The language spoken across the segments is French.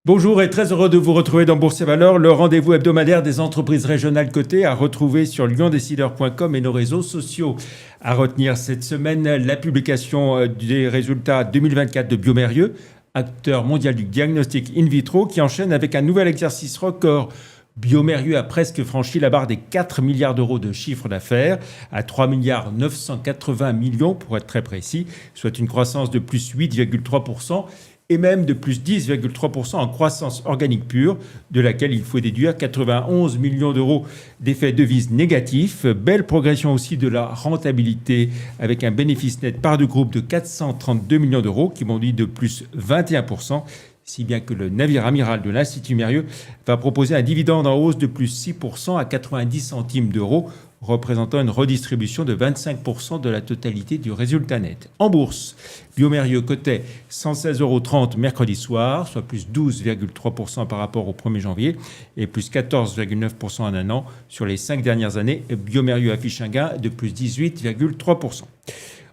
Bonjour et très heureux de vous retrouver dans Bourse et Valeurs, le rendez-vous hebdomadaire des entreprises régionales cotées à retrouver sur liondécideur.com et nos réseaux sociaux. À retenir cette semaine, la publication des résultats 2024 de bioMérieux, acteur mondial du diagnostic in vitro, qui enchaîne avec un nouvel exercice record. bioMérieux a presque franchi la barre des 4 milliards d'euros de chiffre d'affaires, à 3 milliards 980 millions pour être très précis, soit une croissance de plus 8,3%. Et même de plus 10,3% en croissance organique pure, de laquelle il faut déduire 91 millions d'euros d'effets devises négatifs. Belle progression aussi de la rentabilité, avec un bénéfice net part de groupe de 432 millions d'euros, qui bondit de plus 21%, si bien que le navire amiral de l'Institut Mérieux va proposer un dividende en hausse de plus 6% à 90 centimes d'euros, représentant une redistribution de 25% de la totalité du résultat net. En bourse, bioMérieux cotait 116,30 € mercredi soir, soit plus 12,3% par rapport au 1er janvier et plus 14,9% en un an. Sur les 5 dernières années, bioMérieux affiche un gain de plus 18,3%.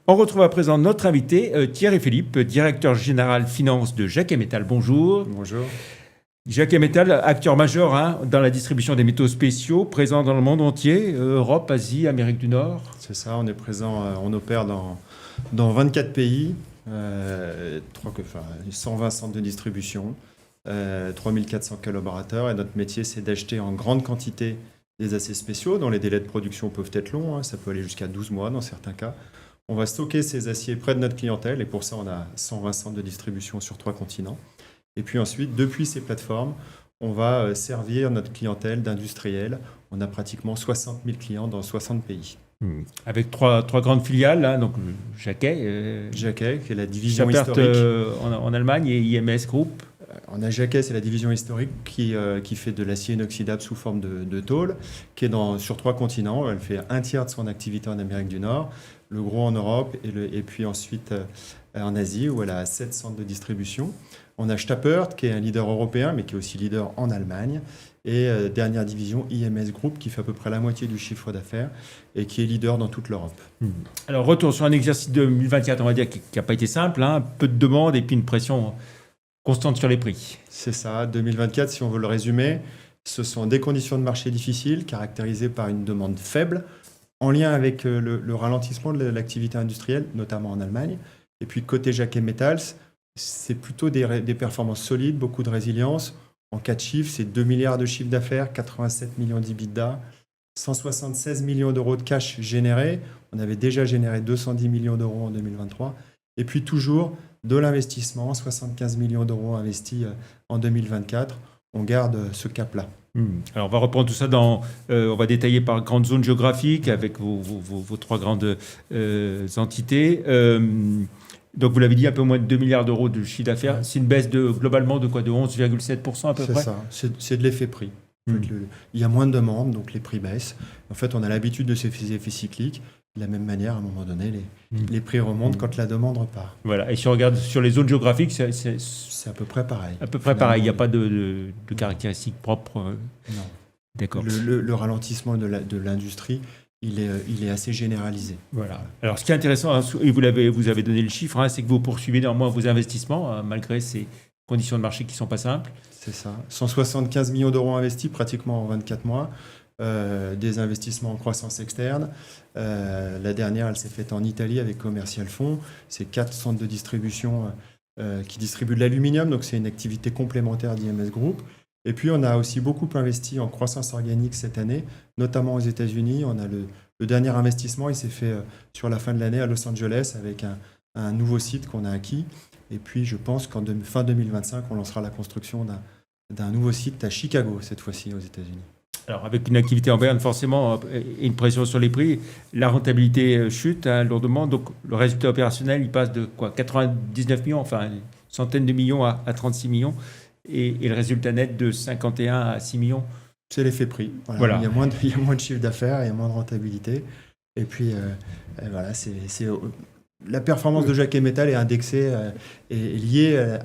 On retrouve à présent notre invité, Thierry Philippe, directeur général finance de Jacquet Métal. Bonjour. Bonjour. Jacquet Métal, acteur majeur dans la distribution des métaux spéciaux, présent dans le monde entier, Europe, Asie, Amérique du Nord. C'est ça, on est présent, on opère dans 24 pays, 120 centres de distribution, 3400 collaborateurs. Et notre métier, c'est d'acheter en grande quantité des aciers spéciaux dont les délais de production peuvent être longs, ça peut aller jusqu'à 12 mois dans certains cas. On va stocker ces aciers près de notre clientèle et pour ça, on a 120 centres de distribution sur 3 continents. Et puis ensuite, depuis ces plateformes, on va servir notre clientèle d'industriels. On a pratiquement 60 000 clients dans 60 pays. Avec trois grandes filiales, donc Jacquet. Jacquet, qui est la division Chappert, historique. En Allemagne, et IMS Group. On a Jacquet, c'est la division historique qui fait de l'acier inoxydable sous forme de tôle, qui est sur 3 continents. Elle fait un tiers de son activité en Amérique du Nord, le gros en Europe et puis ensuite en Asie, où elle a 7 centres de distribution. On a Chappert, qui est un leader européen, mais qui est aussi leader en Allemagne. Et dernière division, IMS Group, qui fait à peu près la moitié du chiffre d'affaires et qui est leader dans toute l'Europe. Alors, retour sur un exercice 2024, on va dire, qui n'a pas été simple. Peu de demandes et puis une pression constante sur les prix. C'est ça. 2024, si on veut le résumer, ce sont des conditions de marché difficiles, caractérisées par une demande faible, en lien avec le ralentissement de l'activité industrielle, notamment en Allemagne. Et puis, côté Jacquet Metals, c'est plutôt des performances solides, beaucoup de résilience. En 4 chiffres, c'est 2 milliards de chiffre d'affaires, 87 millions d'EBITDA, 176 millions d'euros de cash générés. On avait déjà généré 210 millions d'euros en 2023. Et puis toujours de l'investissement, 75 millions d'euros investis en 2024. On garde ce cap-là. Alors, on va reprendre tout ça on va détailler par grandes zones géographiques avec vos 3 grandes entités. Donc, vous l'avez dit, un peu moins de 2 milliards d'euros de chiffre d'affaires. C'est une baisse globalement de quoi? De 11,7% à peu près? C'est ça, c'est de l'effet prix. En fait, il y a moins de demandes, donc les prix baissent. En fait, on a l'habitude de ces effets cycliques. De la même manière, à un moment donné, les prix remontent quand la demande repart. Voilà. Et si on regarde sur les zones géographiques, c'est à peu près pareil. À peu près pareil. Il n'y a pas de caractéristiques propres. Non. D'accord. Le ralentissement de l'industrie, il est assez généralisé. Voilà. Alors, ce qui est intéressant, et vous avez donné le chiffre, c'est que vous poursuivez néanmoins vos investissements, malgré ces conditions de marché qui ne sont pas simples. C'est ça. 175 millions d'euros investis pratiquement en 24 mois. Des investissements en croissance externe. La dernière, elle s'est faite en Italie avec Commercial Fonds. C'est 4 centres de distribution qui distribuent de l'aluminium, donc c'est une activité complémentaire d'IMS Group. Et puis, on a aussi beaucoup investi en croissance organique cette année, notamment aux États-Unis. On a le dernier investissement, il s'est fait sur la fin de l'année à Los Angeles avec un nouveau site qu'on a acquis. Et puis, je pense qu'en fin 2025, on lancera la construction d'un nouveau site à Chicago, cette fois-ci aux États-Unis. Alors, avec une activité en berne, forcément, et une pression sur les prix, la rentabilité chute lourdement. Donc, le résultat opérationnel, il passe de 99 millions, enfin, une centaine de millions à 36 millions. Et le résultat net de 51 à 6 millions. C'est l'effet prix. Voilà. Il y a moins de chiffre d'affaires, il y a moins de rentabilité. Et puis, voilà, la performance de Jacquet Métal est indexée et liée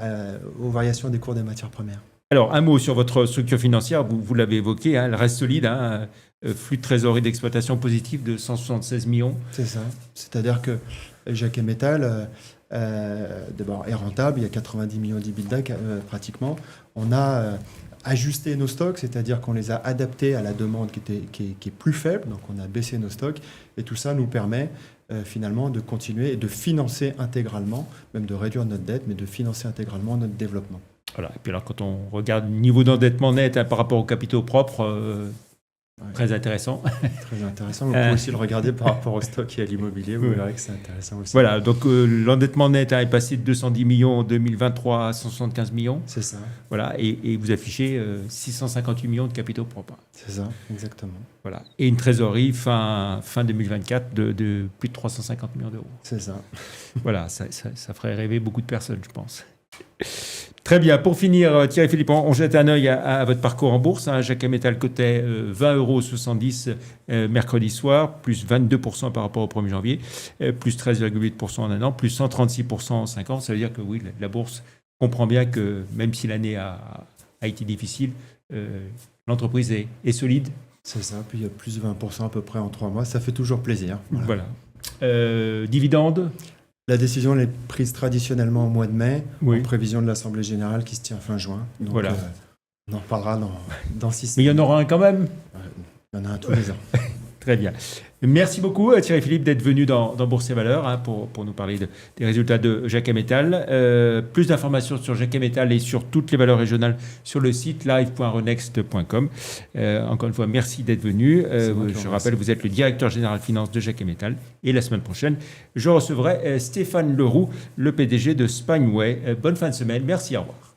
aux variations des cours des matières premières. Alors, un mot sur votre structure financière, vous l'avez évoqué, elle reste solide, flux de trésorerie d'exploitation positif de 176 millions. C'est ça. C'est-à-dire que Jacquet Métal d'abord est rentable. Il y a 90 millions d'EBITDA pratiquement. On a ajusté nos stocks, c'est-à-dire qu'on les a adaptés à la demande qui est plus faible. Donc on a baissé nos stocks et tout ça nous permet finalement de continuer et de financer intégralement, même de réduire notre dette, mais de financer intégralement notre développement. Voilà. Et puis alors, quand on regarde le niveau d'endettement net par rapport aux capitaux propres, très intéressant. Très intéressant. Vous pouvez aussi le regarder par rapport au stock et à l'immobilier. Vous verrez que c'est intéressant aussi. Voilà. Donc, l'endettement net est passé de 210 millions en 2023 à 175 millions. C'est ça. Voilà. Et vous affichez 658 millions de capitaux propres. C'est ça, exactement. Voilà. Et une trésorerie fin 2024 de plus de 350 millions d'euros. C'est ça. Voilà. Ça ferait rêver beaucoup de personnes, je pense. Très bien. Pour finir, Thierry Philippe, on jette un œil à votre parcours en bourse. Jacquet Metal cotait 20,70 € mercredi soir, plus 22% par rapport au 1er janvier, plus 13,8% en un an, plus 136% en 5 ans. Ça veut dire que oui, la bourse comprend bien que même si l'année a été difficile, l'entreprise est solide. C'est ça. Puis il y a plus de 20% à peu près en 3 mois. Ça fait toujours plaisir. Voilà. Dividende. La décision elle est prise traditionnellement au mois de mai, Oui. en prévision de l'Assemblée générale qui se tient fin juin. Donc, Voilà. on en reparlera dans 6 Mais il y semaines. en aura un quand même. Il y en a un tous les ans. Très bien. Merci beaucoup Thierry Philippe d'être venu dans Bourse et Valeurs pour nous parler des résultats de Jacquet Metal. Plus d'informations sur Jacquet Metal et sur toutes les valeurs régionales sur le site live.renext.com. Encore une fois, merci d'être venu. Je rappelle, vous êtes le directeur général finance de Jacquet Metal. Et la semaine prochaine, je recevrai Stéphane Leroux, le PDG de Spineway. Bonne fin de semaine. Merci, au revoir.